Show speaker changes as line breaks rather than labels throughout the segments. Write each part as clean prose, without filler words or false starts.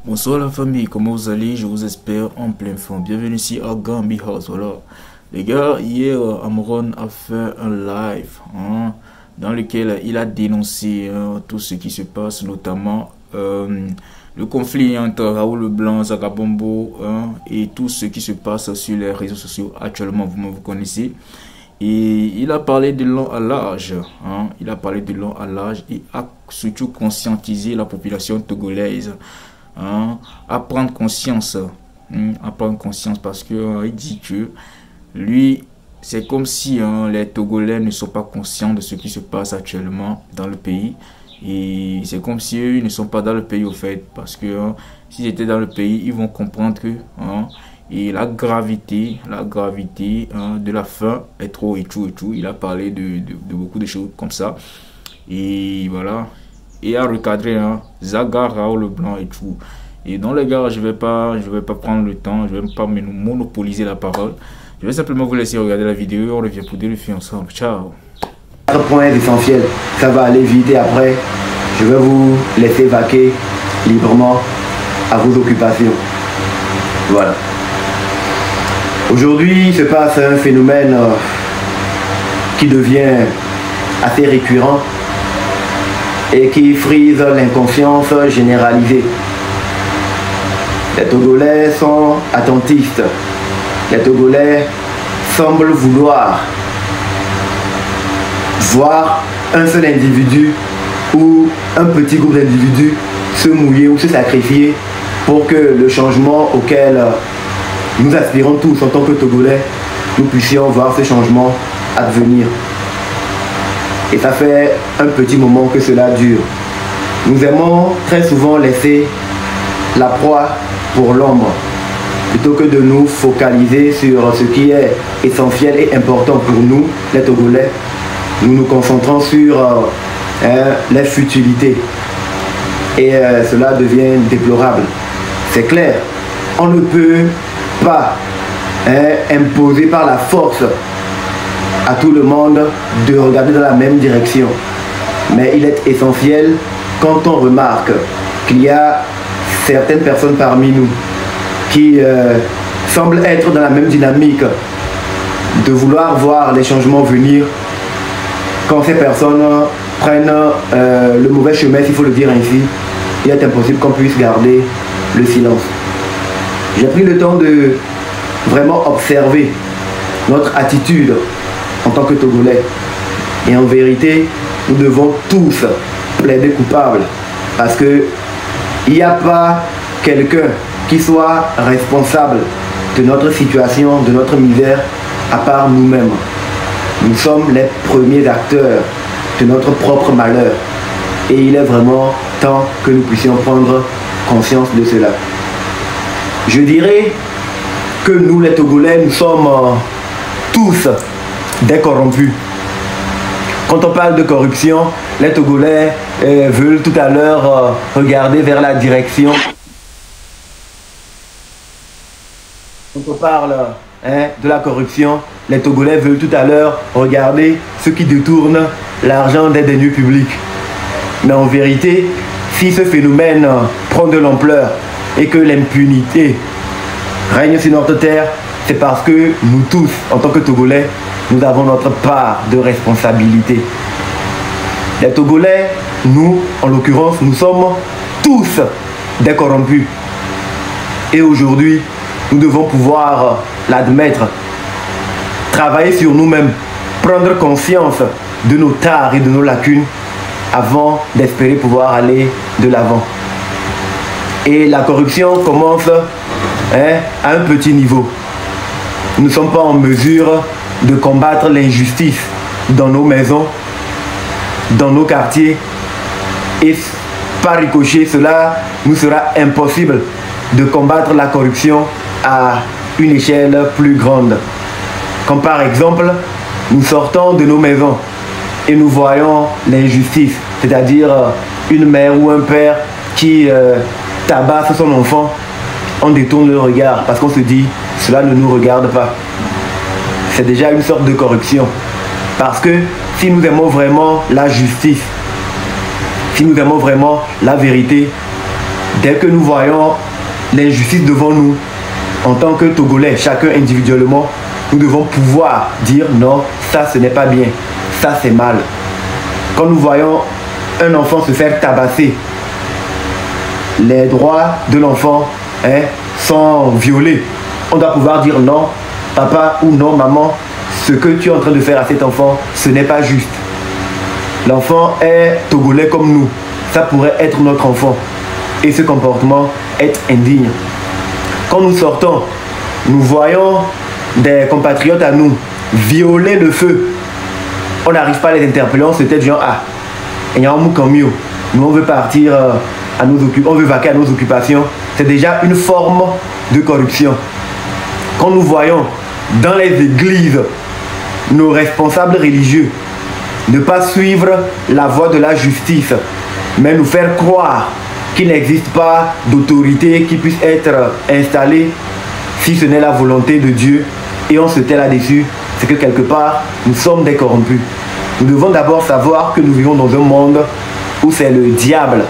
Bonsoir la famille, comment vous allez? Je vous espère en pleine forme. Bienvenue ici à Gambi House. Voilà. Les gars, hier, Amron a fait un live dans lequel il a dénoncé tout ce qui se passe, notamment le conflit entre Raoul Leblanc, Zaka Bombo et tout ce qui se passe sur les réseaux sociaux actuellement, vous connaissez. Et il a parlé de long à large, il a parlé de long à large et a surtout conscientisé la population togolaise à prendre conscience, parce que il dit que lui, c'est comme si les Togolais ne sont pas conscients de ce qui se passe actuellement dans le pays. Et c'est comme si eux ne sont pas dans le pays au fait, parce que s'ils étaient dans le pays, ils vont comprendre que et la gravité de la faim est trop et tout. Il a parlé de beaucoup de choses comme ça. Et voilà. Et à recadrer Zaga, Raoul Leblanc et tout. Et donc les gars, je vais pas prendre le temps, je vais pas monopoliser la parole. Je vais simplement vous laisser regarder la vidéo et on revient pour débriefer ensemble. Ciao.
4 points essentiels, ça va aller vite et après je vais vous laisser vaquer librement à vos occupations. Voilà. Aujourd'hui, il se passe un phénomène qui devient assez récurrent et qui frise l'inconscience généralisée. Les Togolais sont attentistes. Les Togolais semblent vouloir voir un seul individu ou un petit groupe d'individus se mouiller ou se sacrifier pour que le changement auquel nous aspirons tous en tant que Togolais, nous puissions voir ce changement advenir. Et ça fait un petit moment que cela dure. Nous aimons très souvent laisser la proie pour l'ombre, plutôt que de nous focaliser sur ce qui est essentiel et important pour nous, les Togolais. Nous nous concentrons sur les futilités. Et cela devient déplorable. C'est clair, on ne peut pas imposer par la force à tout le monde de regarder dans la même direction. Mais il est essentiel, quand on remarque qu'il y a certaines personnes parmi nous qui semblent être dans la même dynamique de vouloir voir les changements venir, quand ces personnes prennent le mauvais chemin, s'il faut le dire ainsi, il est impossible qu'on puisse garder le silence. J'ai pris le temps de vraiment observer notre attitude en tant que Togolais. Et en vérité, nous devons tous plaider coupables. Parce que il n'y a pas quelqu'un qui soit responsable de notre situation, de notre misère, à part nous-mêmes. Nous sommes les premiers acteurs de notre propre malheur. Et il est vraiment temps que nous puissions prendre conscience de cela. Je dirais que nous, les Togolais, nous sommes tous des corrompus. Quand on parle de corruption, les Togolais veulent tout à l'heure regarder vers la direction. Quand on parle de la corruption, les Togolais veulent tout à l'heure regarder ceux qui détournent l'argent des deniers publics. Mais en vérité, si ce phénomène prend de l'ampleur et que l'impunité règne sur notre terre, c'est parce que nous tous, en tant que Togolais, nous avons notre part de responsabilité. Les Togolais, nous, en l'occurrence, nous sommes tous des corrompus. Et aujourd'hui, nous devons pouvoir l'admettre, travailler sur nous-mêmes, prendre conscience de nos tares et de nos lacunes avant d'espérer pouvoir aller de l'avant. Et la corruption commence à un petit niveau. Nous ne sommes pas en mesure de combattre l'injustice dans nos maisons, dans nos quartiers. Et par ricochet, cela nous sera impossible de combattre la corruption à une échelle plus grande. Comme par exemple, nous sortons de nos maisons et nous voyons l'injustice, c'est-à-dire une mère ou un père qui tabasse son enfant, on détourne le regard parce qu'on se dit cela ne nous regarde pas. C'est déjà une sorte de corruption. Parce que si nous aimons vraiment la justice, si nous aimons vraiment la vérité, dès que nous voyons l'injustice devant nous, en tant que Togolais, chacun individuellement, nous devons pouvoir dire non, ça ce n'est pas bien, ça c'est mal. Quand nous voyons un enfant se faire tabasser, les droits de l'enfant sont violés, on doit pouvoir dire non, papa ou non, maman, ce que tu es en train de faire à cet enfant, ce n'est pas juste. L'enfant est Togolais comme nous, ça pourrait être notre enfant et ce comportement est indigne. Quand nous sortons, nous voyons des compatriotes à nous violer le feu. On n'arrive pas à les interpeller, on se dit genre ah, il y a un mou comme mieux. Nous on veut partir à nos occupations, on veut vaquer à nos occupations. C'est déjà une forme de corruption. Quand nous voyons dans les églises nos responsables religieux ne pas suivre la voie de la justice, mais nous faire croire qu'il n'existe pas d'autorité qui puisse être installée si ce n'est la volonté de Dieu, et on se tait là-dessus, c'est que quelque part, nous sommes des corrompus. Nous devons d'abord savoir que nous vivons dans un monde où c'est le diable,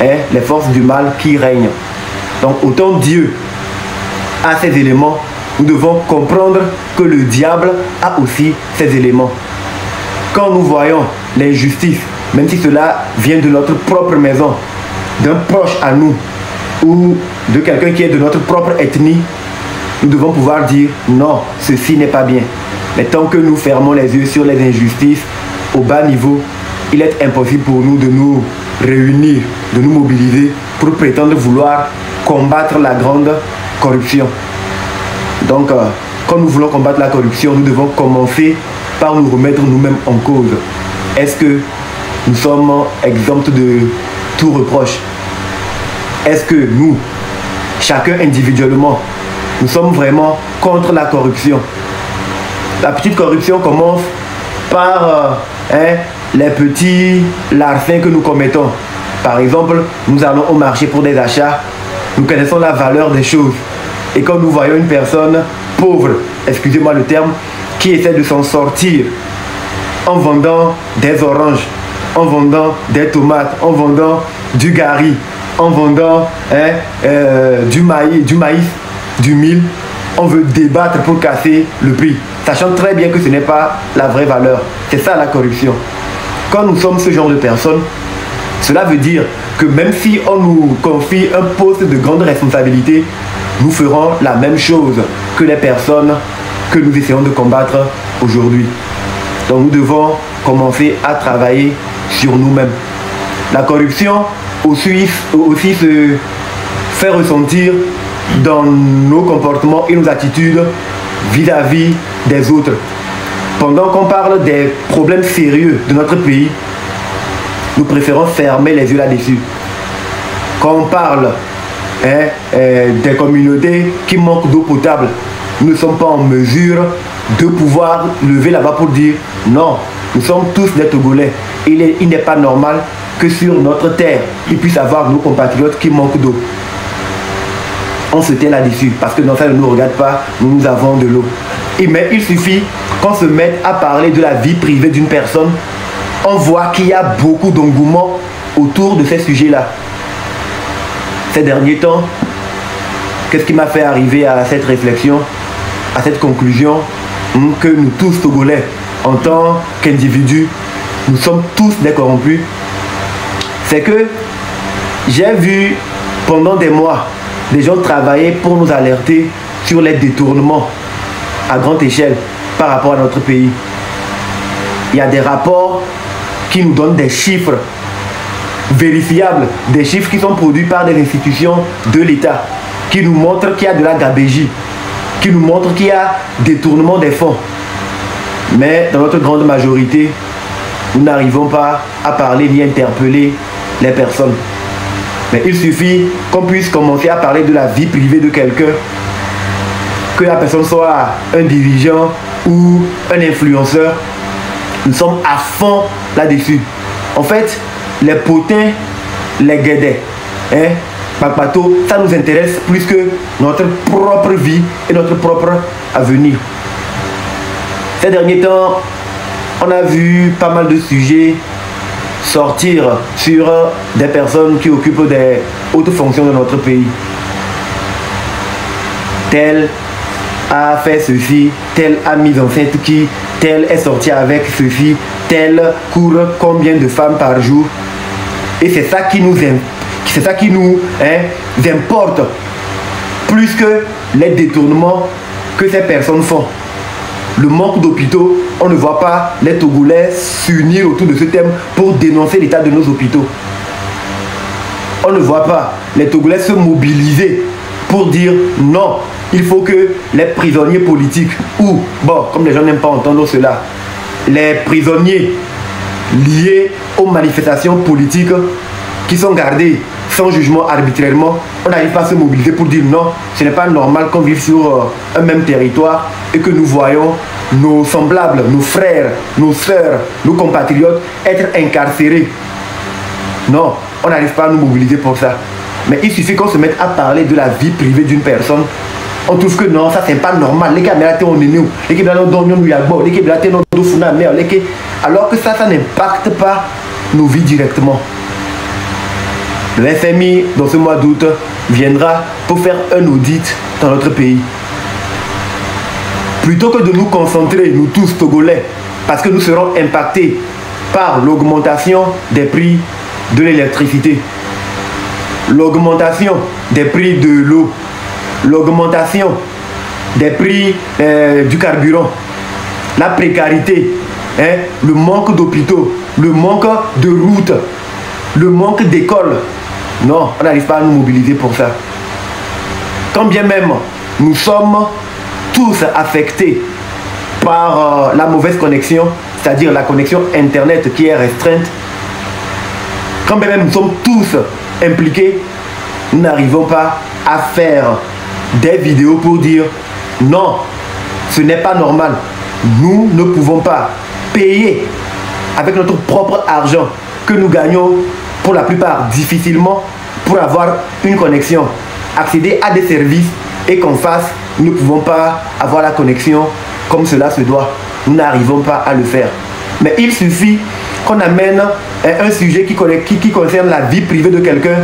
les forces du mal qui règnent. Donc autant Dieu a ces éléments, nous devons comprendre que le diable a aussi ces éléments. Quand nous voyons l'injustice, même si cela vient de notre propre maison, d'un proche à nous, ou de quelqu'un qui est de notre propre ethnie, nous devons pouvoir dire non, ceci n'est pas bien. Mais tant que nous fermons les yeux sur les injustices au bas niveau, il est impossible pour nous de nous réunir, de nous mobiliser pour prétendre vouloir combattre la grande corruption. Donc, quand nous voulons combattre la corruption, nous devons commencer par nous remettre nous-mêmes en cause. Est-ce que nous sommes exempts de tout reproche? Est-ce que nous, chacun individuellement, nous sommes vraiment contre la corruption? La petite corruption commence par les petits larcins que nous commettons. Par exemple, nous allons au marché pour des achats, nous connaissons la valeur des choses. Et quand nous voyons une personne pauvre, excusez-moi le terme, qui essaie de s'en sortir en vendant des oranges, en vendant des tomates, en vendant du gari, en vendant du maïs, du mil, on veut débattre pour casser le prix, sachant très bien que ce n'est pas la vraie valeur. C'est ça la corruption. Quand nous sommes ce genre de personnes, cela veut dire que même si on nous confie un poste de grande responsabilité, nous ferons la même chose que les personnes que nous essayons de combattre aujourd'hui. Donc nous devons commencer à travailler sur nous-mêmes. La corruption aussi se fait ressentir dans nos comportements et nos attitudes vis-à-vis des autres. Pendant qu'on parle des problèmes sérieux de notre pays, nous préférons fermer les yeux là-dessus. Quand on parle des communautés qui manquent d'eau potable, nous ne sommes pas en mesure de pouvoir lever là-bas pour dire non, nous sommes tous des Togolais. Il n'est pas normal que sur notre terre, il puisse y avoir nos compatriotes qui manquent d'eau. On se tait là-dessus parce que dans ça ne nous regarde pas, nous avons de l'eau. Mais il suffit qu'on se mette à parler de la vie privée d'une personne, on voit qu'il y a beaucoup d'engouement autour de ces sujets-là. Ces derniers temps, qu'est-ce qui m'a fait arriver à cette réflexion, à cette conclusion, que nous tous Togolais, en tant qu'individus, nous sommes tous des corrompus? C'est que j'ai vu pendant des mois des gens travailler pour nous alerter sur les détournements à grande échelle par rapport à notre pays. Il y a des rapports qui nous donnent des chiffres vérifiables, des chiffres qui sont produits par des institutions de l'État, qui nous montrent qu'il y a de la gabégie, qui nous montrent qu'il y a détournement des fonds. Mais dans notre grande majorité, nous n'arrivons pas à parler ni interpeller les personnes. Mais il suffit qu'on puisse commencer à parler de la vie privée de quelqu'un, que la personne soit un dirigeant ou un influenceur. Nous sommes à fond là-dessus. En fait, les potins, les guédets, papato, ça nous intéresse plus que notre propre vie et notre propre avenir. Ces derniers temps, on a vu pas mal de sujets sortir sur des personnes qui occupent des hautes fonctions de notre pays. Tel a fait ceci, tel a mis enceinte qui, tel est sorti avec ceci, tel court combien de femmes par jour. Et c'est ça qui nous importe plus que les détournements que ces personnes font. Le manque d'hôpitaux, on ne voit pas les Togolais s'unir autour de ce thème pour dénoncer l'état de nos hôpitaux. On ne voit pas les Togolais se mobiliser pour dire non, il faut que les prisonniers politiques ou, bon, comme les gens n'aiment pas entendre cela, les prisonniers liés aux manifestations politiques qui sont gardés sans jugement arbitrairement, on n'arrive pas à se mobiliser pour dire non, ce n'est pas normal qu'on vive sur un même territoire et que nous voyons nos semblables, nos frères, nos sœurs, nos compatriotes être incarcérés. Non, on n'arrive pas à nous mobiliser pour ça. Mais il suffit qu'on se mette à parler de la vie privée d'une personne. On trouve que non, ça c'est pas normal. Alors que ça n'impacte pas nos vies directement. Le FMI, dans ce mois d'août, viendra pour faire un audit dans notre pays. Plutôt que de nous concentrer, nous tous Togolais, parce que nous serons impactés par l'augmentation des prix de l'électricité, l'augmentation des prix de l'eau, l'augmentation des prix du carburant, la précarité, le manque d'hôpitaux, le manque de routes, le manque d'écoles. Non, on n'arrive pas à nous mobiliser pour ça. Quand bien même nous sommes tous affectés par la mauvaise connexion, c'est-à-dire la connexion internet qui est restreinte, quand bien même nous sommes tous impliqués, nous n'arrivons pas à faire des vidéos pour dire non, ce n'est pas normal. Nous ne pouvons pas payer avec notre propre argent que nous gagnons pour la plupart difficilement pour avoir une connexion, accéder à des services et qu'en face, nous ne pouvons pas avoir la connexion comme cela se doit. Nous n'arrivons pas à le faire. Mais il suffit qu'on amène un sujet qui concerne la vie privée de quelqu'un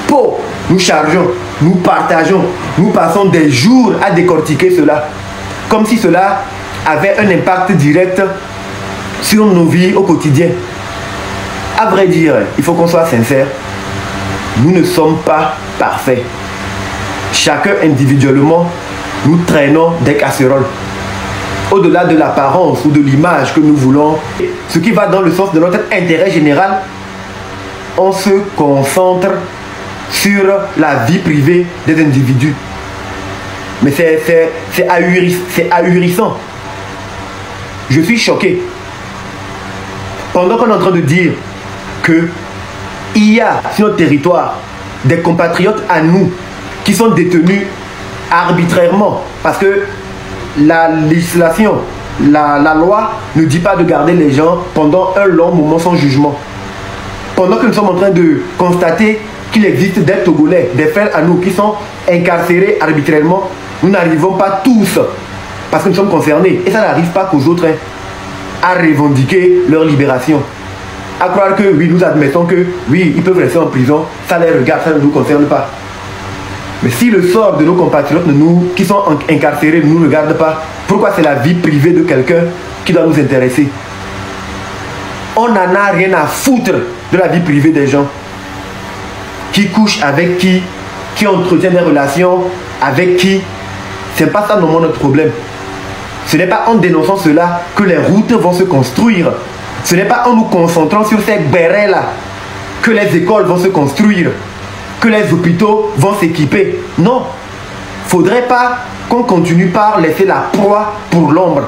pour nous chargeons, nous partageons, nous passons des jours à décortiquer cela, comme si cela avait un impact direct sur nos vies au quotidien. À vrai dire, il faut qu'on soit sincère, nous ne sommes pas parfaits. Chacun individuellement, nous traînons des casseroles. Au-delà de l'apparence ou de l'image que nous voulons, ce qui va dans le sens de notre intérêt général, on se concentre sur la vie privée des individus. Mais c'est ahurissant. Je suis choqué. Pendant qu'on est en train de dire qu'il y a sur notre territoire des compatriotes à nous qui sont détenus arbitrairement, parce que la législation, la loi ne dit pas de garder les gens pendant un long moment sans jugement. Pendant que nous sommes en train de constater qu'il existe des Togolais, des frères à nous qui sont incarcérés arbitrairement, nous n'arrivons pas tous, parce que nous sommes concernés, et ça n'arrive pas qu'aux autres, à revendiquer leur libération. À croire que oui, nous admettons que oui, ils peuvent rester en prison, ça les regarde, ça ne nous concerne pas. Mais si le sort de nos compatriotes qui sont incarcérés ne nous regarde pas, pourquoi c'est la vie privée de quelqu'un qui doit nous intéresser? On n'en a rien à foutre de la vie privée des gens. Qui couche avec qui entretient des relations avec qui, c'est pas ça normalement notre problème. Ce n'est pas en dénonçant cela que les routes vont se construire. Ce n'est pas en nous concentrant sur ces bérets-là que les écoles vont se construire, que les hôpitaux vont s'équiper. Non, faudrait pas qu'on continue par laisser la proie pour l'ombre.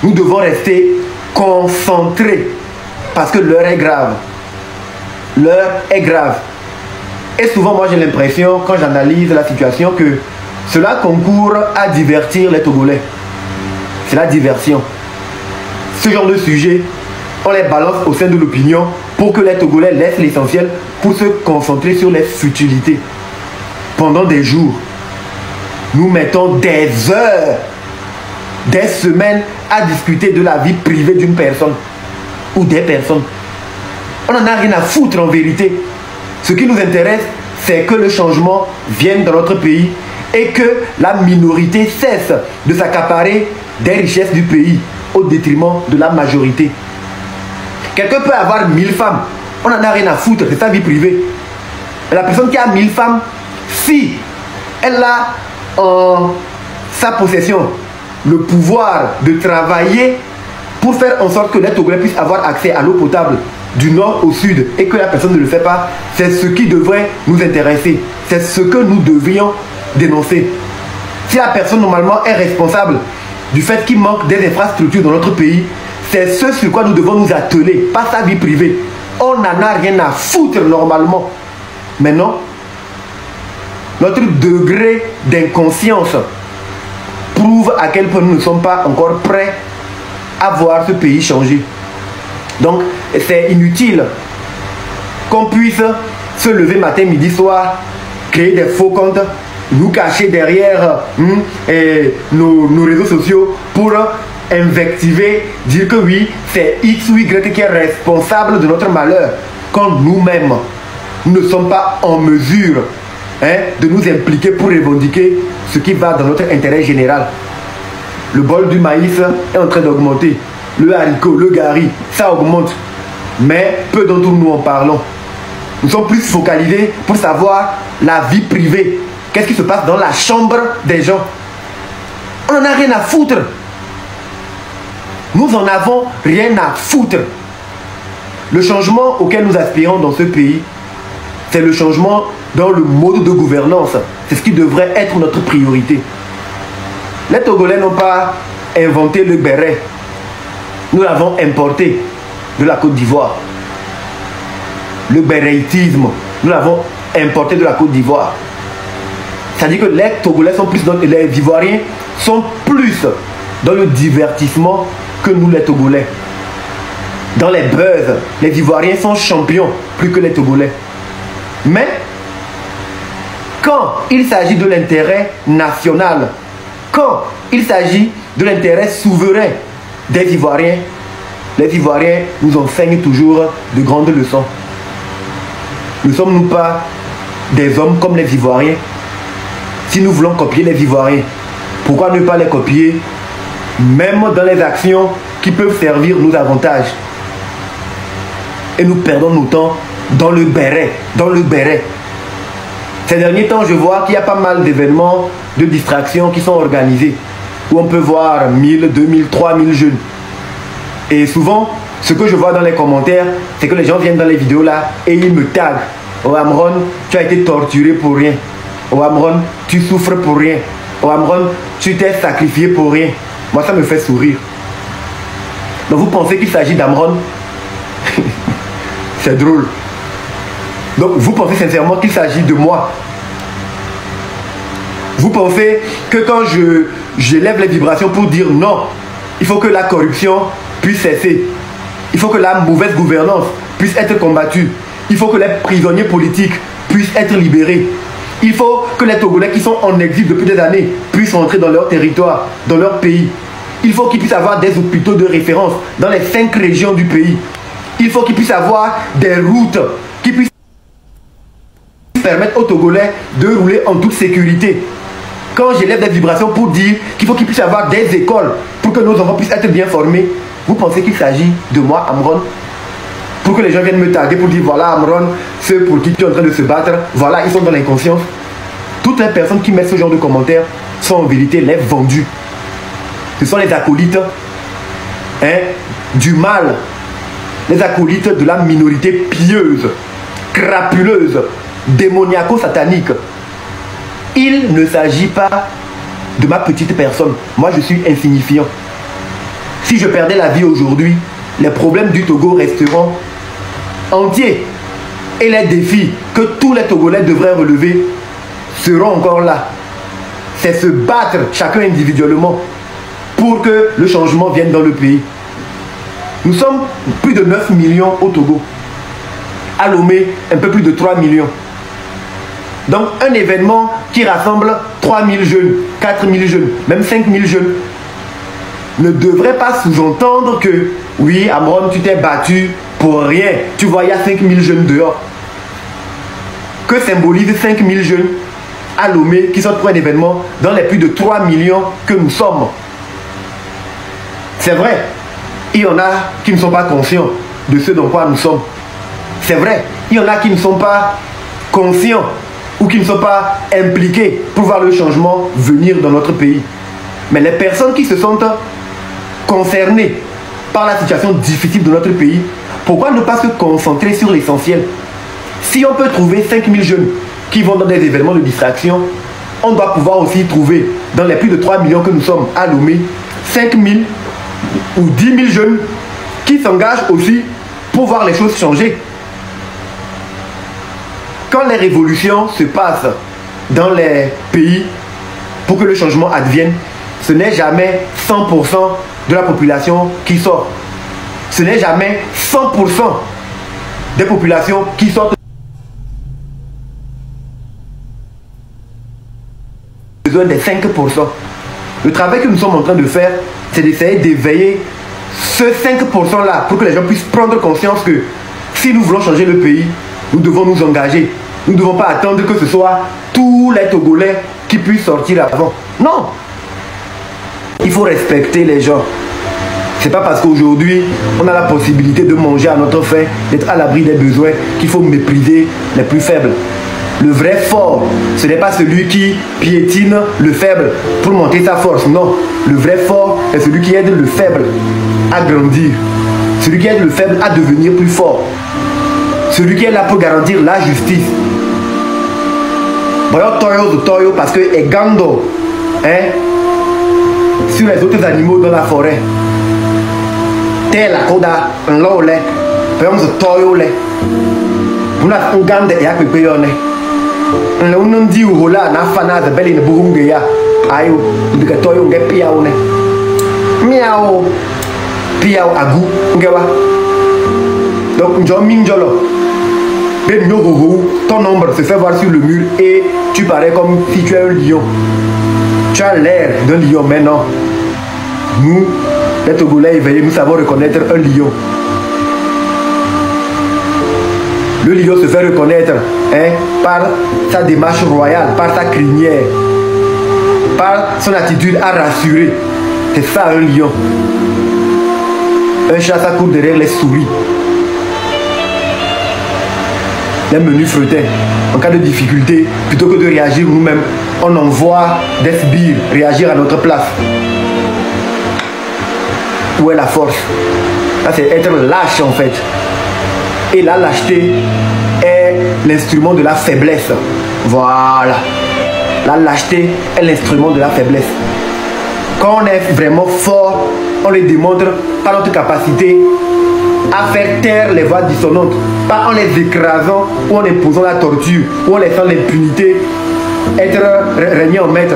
Nous devons rester concentrés parce que l'heure est grave. L'heure est grave. Et souvent, moi j'ai l'impression, quand j'analyse la situation, que cela concourt à divertir les Togolais. C'est la diversion. Ce genre de sujet, on les balance au sein de l'opinion pour que les Togolais laissent l'essentiel pour se concentrer sur les futilités. Pendant des jours, nous mettons des heures, des semaines à discuter de la vie privée d'une personne ou des personnes. On n'en a rien à foutre en vérité. Ce qui nous intéresse, c'est que le changement vienne dans notre pays et que la minorité cesse de s'accaparer des richesses du pays au détriment de la majorité. Quelqu'un peut avoir 1000 femmes, on n'en a rien à foutre, c'est sa vie privée. Et la personne qui a 1000 femmes, si elle a en sa possession le pouvoir de travailler pour faire en sorte que les Togolais puissent avoir accès à l'eau potable du nord au sud et que la personne ne le fait pas, c'est ce qui devrait nous intéresser. C'est ce que nous devrions dénoncer. Si la personne normalement est responsable du fait qu'il manque des infrastructures dans notre pays, c'est ce sur quoi nous devons nous atteler, pas sa vie privée. On n'en a rien à foutre normalement. Maintenant, notre degré d'inconscience prouve à quel point nous ne sommes pas encore prêts à voir ce pays changer. Donc, c'est inutile qu'on puisse se lever matin, midi, soir, créer des faux comptes, nous cacher derrière nos réseaux sociaux pour invectiver, dire que oui, c'est X ou Y qui est responsable de notre malheur, quand nous-mêmes, nous ne sommes pas en mesure de nous impliquer pour revendiquer ce qui va dans notre intérêt général. Le bol du maïs est en train d'augmenter. Le haricot, le gari, ça augmente. Mais peu d'entre nous en parlons. Nous sommes plus focalisés pour savoir la vie privée. Qu'est-ce qui se passe dans la chambre des gens? On n'en a rien à foutre. Nous en avons rien à foutre. Le changement auquel nous aspirons dans ce pays, c'est le changement dans le mode de gouvernance. C'est ce qui devrait être notre priorité. Les Togolais n'ont pas inventé le béret. Nous l'avons importé de la Côte d'Ivoire. Le béréitisme, nous l'avons importé de la Côte d'Ivoire. C'est-à-dire que les Togolais sont plus les Ivoiriens sont plus dans le divertissement que nous les Togolais. Dans les buzz, les Ivoiriens sont champions plus que les Togolais. Mais quand il s'agit de l'intérêt national, quand il s'agit de l'intérêt souverain des Ivoiriens, les Ivoiriens nous enseignent toujours de grandes leçons. Ne sommes-nous pas des hommes comme les Ivoiriens? Si nous voulons copier les Ivoiriens, pourquoi ne pas les copier même dans les actions qui peuvent servir nos avantages? Et nous perdons nos temps dans le béret, Ces derniers temps, je vois qu'il y a pas mal d'événements de distraction qui sont organisés, où on peut voir 1000, 2000, 3000 jeunes. Et souvent, ce que je vois dans les commentaires, c'est que les gens viennent dans les vidéos là et ils me taguent. Oh Amron, tu as été torturé pour rien. Oh Amron, tu souffres pour rien. Oh Amron, tu t'es sacrifié pour rien. Moi, ça me fait sourire. Donc vous pensez qu'il s'agit d'Amron? C'est drôle. Donc vous pensez sincèrement qu'il s'agit de moi? Vous pensez que quand j'élève les vibrations pour dire non, il faut que la corruption puisse cesser, il faut que la mauvaise gouvernance puisse être combattue, il faut que les prisonniers politiques puissent être libérés, il faut que les Togolais qui sont en exil depuis des années puissent rentrer dans leur territoire, dans leur pays, il faut qu'ils puissent avoir des hôpitaux de référence dans les 5 régions du pays, il faut qu'ils puissent avoir des routes qui puissent permettre aux Togolais de rouler en toute sécurité. Quand j'élève des vibrations pour dire qu'il faut qu'il puisse y avoir des écoles pour que nos enfants puissent être bien formés, vous pensez qu'il s'agit de moi, Amron? Pour que les gens viennent me taguer pour dire voilà Amron, ceux pour qui tu es en train de se battre, voilà, ils sont dans l'inconscience. Toutes les personnes qui mettent ce genre de commentaires sont en vérité les vendus. Ce sont les acolytes du mal, les acolytes de la minorité pieuse, crapuleuse, démoniaco-satanique. Il ne s'agit pas de ma petite personne. Moi, je suis insignifiant. Si je perdais la vie aujourd'hui, les problèmes du Togo resteront entiers. Et les défis que tous les Togolais devraient relever seront encore là. C'est se battre chacun individuellement pour que le changement vienne dans le pays. Nous sommes plus de 9 millions au Togo. À Lomé, un peu plus de 3 millions. Donc un événement qui rassemble 3000 jeunes, 4000 jeunes, même 5000 jeunes ne devrait pas sous-entendre que Oui, Amron, tu t'es battu pour rien. Tu vois, il y a 5000 jeunes dehors. Que symbolise 5000 jeunes à Lomé qui sortent pour un événement dans les plus de 3 millions que nous sommes? C'est vrai, il y en a qui ne sont pas conscients de ce dans quoi nous sommes. C'est vrai, il y en a qui ne sont pas conscients ou qui ne sont pas impliqués pour voir le changement venir dans notre pays. Mais les personnes qui se sentent concernées par la situation difficile de notre pays, pourquoi ne pas se concentrer sur l'essentiel? Si on peut trouver 5000 jeunes qui vont dans des événements de distraction, on doit pouvoir aussi trouver dans les plus de 3 millions que nous sommes à Lomé, 5000 ou 10 000 jeunes qui s'engagent aussi pour voir les choses changer. Quand les révolutions se passent dans les pays pour que le changement advienne, ce n'est jamais 100% de la population qui sort. Ce n'est jamais 100% des populations qui sortent. Besoin des 5%. Le travail que nous sommes en train de faire, c'est d'essayer d'éveiller ce 5% là pour que les gens puissent prendre conscience que si nous voulons changer le pays, nous devons nous engager. Nous ne devons pas attendre que ce soit tous les Togolais qui puissent sortir avant. Non! Il faut respecter les gens. C'est pas parce qu'aujourd'hui on a la possibilité de manger à notre faim, d'être à l'abri des besoins, qu'il faut mépriser les plus faibles. Le vrai fort, ce n'est pas celui qui piétine le faible pour monter sa force. Non, le vrai fort est celui qui aide le faible à grandir. Celui qui aide le faible à devenir plus fort. Celui qui est là pour garantir la justice. Toyo parce que est gando, hein, sur les autres animaux dans la forêt. Tel la koda en l'ole, par exemple toyo le. Pour la gande et à pépéone. On dit ou là na fana de belle in burungeya. Ayo, de toyo nge piaone. Miao. Piao agu ngewa. Donc John Minjolo. Ton ombre se fait voir sur le mur et tu parais comme si tu es un lion. Tu as l'air d'un lion, mais non. Nous, les Togolais éveillés, nous savons reconnaître un lion. Le lion se fait reconnaître par sa démarche royale, par sa crinière, par son attitude à rassurer. C'est ça un lion. Un chat, ça court derrière les souris. Les menus fretin. En cas de difficulté, plutôt que de réagir nous-mêmes, on envoie des sbires réagir à notre place. Où est la force? Ça, c'est être lâche en fait. Et la lâcheté est l'instrument de la faiblesse. Voilà. La lâcheté est l'instrument de la faiblesse. Quand on est vraiment fort, on le démontre par notre capacité à faire taire les voix dissonantes, pas en les écrasant ou en imposant la torture ou en laissant l'impunité être régné en maître.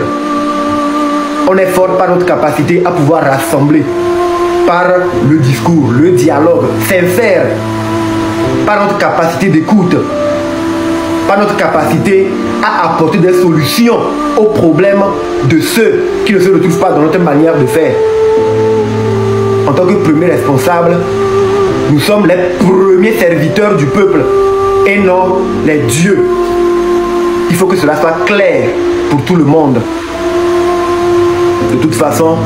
On est fort par notre capacité à pouvoir rassembler, par le discours, le dialogue sincère, par notre capacité d'écoute, par notre capacité à apporter des solutions aux problèmes de ceux qui ne se retrouvent pas dans notre manière de faire. En tant que premier responsable, nous sommes les premiers serviteurs du peuple et non les dieux. Il faut que cela soit clair pour tout le monde. De toute façon,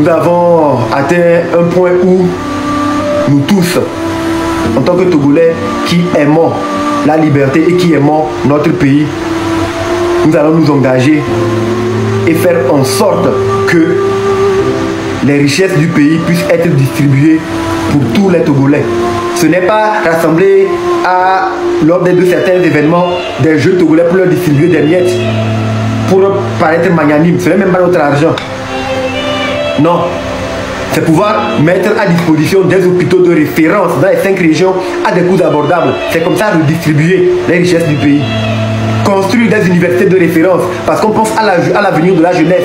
nous avons atteint un point où nous tous, en tant que Togolais qui aimons la liberté et qui aimons notre pays, nous allons nous engager et faire en sorte que les richesses du pays puissent être distribuées pour tous les Togolais. Ce n'est pas rassembler lors de certains événements des jeunes Togolais pour leur distribuer des miettes, pour paraître magnanime. Ce n'est même pas notre argent. Non. C'est pouvoir mettre à disposition des hôpitaux de référence dans les 5 régions à des coûts abordables. C'est comme ça redistribuer les richesses du pays. Construire des universités de référence parce qu'on pense à l'avenir de la jeunesse.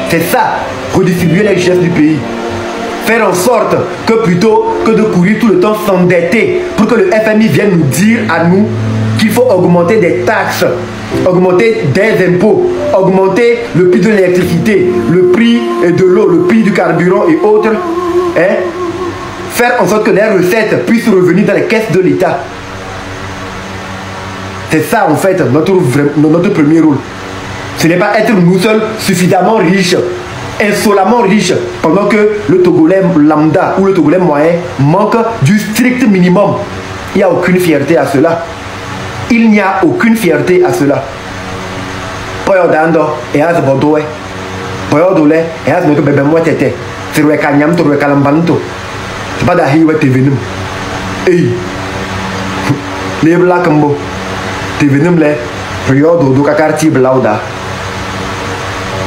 C'est ça, redistribuer les richesses du pays. Faire en sorte que plutôt que de courir tout le temps s'endetter pour que le FMI vienne nous dire à nous qu'il faut augmenter des taxes, augmenter des impôts, augmenter le prix de l'électricité, le prix de l'eau, le prix du carburant et autres, faire en sorte que les recettes puissent revenir dans les caisses de l'État. C'est ça en fait notre premier rôle. Ce n'est pas être nous seuls suffisamment riches, insolemment riches, pendant que le Togolais lambda ou le Togolais moyen manque du strict minimum. Il n'y a aucune fierté à cela. Il n'y a aucune fierté à cela. Poyodando et az bodoe. Poyodole et az meko bebe moi tete. Serwe kanyam to kalambanto. Bada hiwe tevenum. Hey. Les black mbo. Tevenum le. Periodo do kakarti blauda.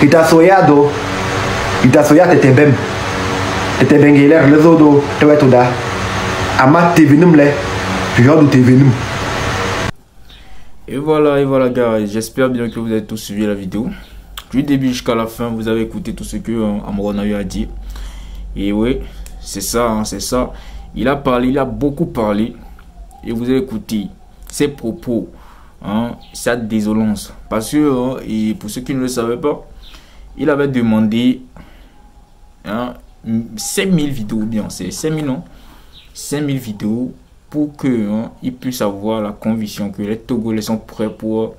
Ita soyado. Ita soya tete bem. Tete bengeler le zodo tewetoda. Ama tevenum le. Periodo tevenum.
Et voilà gars, j'espère bien que vous avez tous suivi la vidéo. Du début jusqu'à la fin, vous avez écouté tout ce que Amoron a eu à dire. Et oui, c'est ça, hein, c'est ça. Il a parlé, il a beaucoup parlé. Et vous avez écouté ses propos, hein, sa désolance. Parce que, et pour ceux qui ne le savaient pas, il avait demandé 5000 vidéos, bien, c'est 5000 non 5000 vidéos pour que ils puissent avoir la conviction que les Togolais sont prêts pour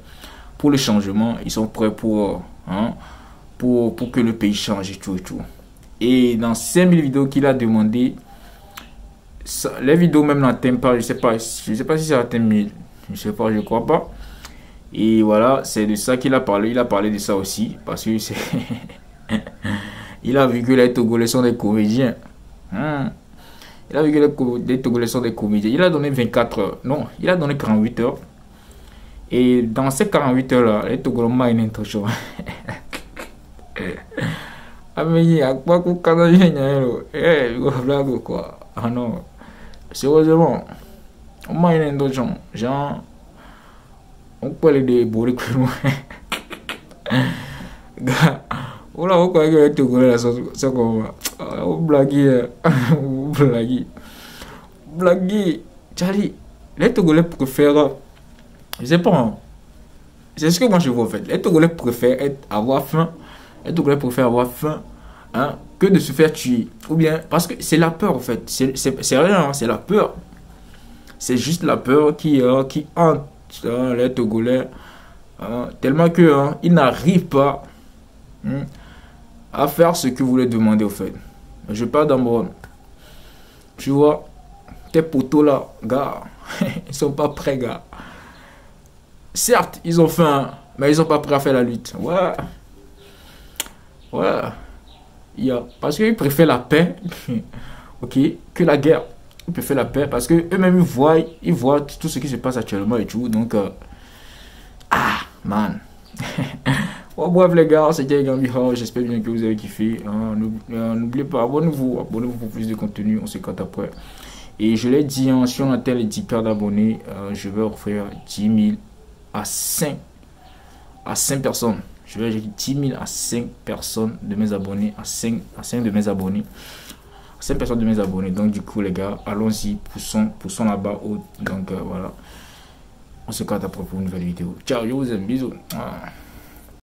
le changement, ils sont prêts pour que le pays change et tout et tout. Et dans 5000 vidéos qu'il a demandé, les vidéos même n'atteignent pas, je sais pas si ça atteint 1000, je sais pas, je crois pas. Et voilà, c'est de ça qu'il a parlé. Il a parlé de ça aussi parce que c'est il a vu que les Togolais sont des comédiens. Il a vu que les Togolais sont des comédiens. Il a donné 24 heures. Non, il a donné 48 heures. Et dans ces 48 heures-là, les Togolais m'ont une intention. Ah, mais il y a quoi qu'on quoi. Ah non. Sérieusement, on m'a une intention. Genre, on peut aller débrouiller que nous. Oula, on croit que les Togolais là sont comme on blague, Charlie, les Togolais préfèrent, je sais pas, c'est ce que moi je vois en fait. Les Togolais préfèrent avoir faim, que de se faire tuer. Ou bien, parce que c'est la peur en fait, c'est rien, c'est la peur. C'est juste la peur qui hante les Togolais, tellement que ils n'arrivent pas à faire ce que vous les demandez au fait. Je parle d'Amoron. Tu vois, tes potos là, gars, ils sont pas prêts, gars. Certes, ils ont faim, mais ils sont pas prêts à faire la lutte. Ouais. Parce qu'ils préfèrent la paix, ok, que la guerre. Ils préfèrent la paix parce que eux-mêmes ils voient tout ce qui se passe actuellement et tout. Donc, man. Bon, bref les gars, c'était Gambi House, j'espère bien que vous avez kiffé. N'oubliez pas, abonnez-vous pour plus de contenu, on se capte après. Et je l'ai dit, si on atteint les 10K d'abonnés, je vais offrir 10 000 à 5 personnes. Je vais dire 10 000 à 5 personnes de mes abonnés, à 5 de mes abonnés. 5 personnes de mes abonnés. Donc du coup les gars, allons-y, poussons là-bas haut. Donc voilà, on se capte après pour une nouvelle vidéo. Ciao, je vous aime, bisous.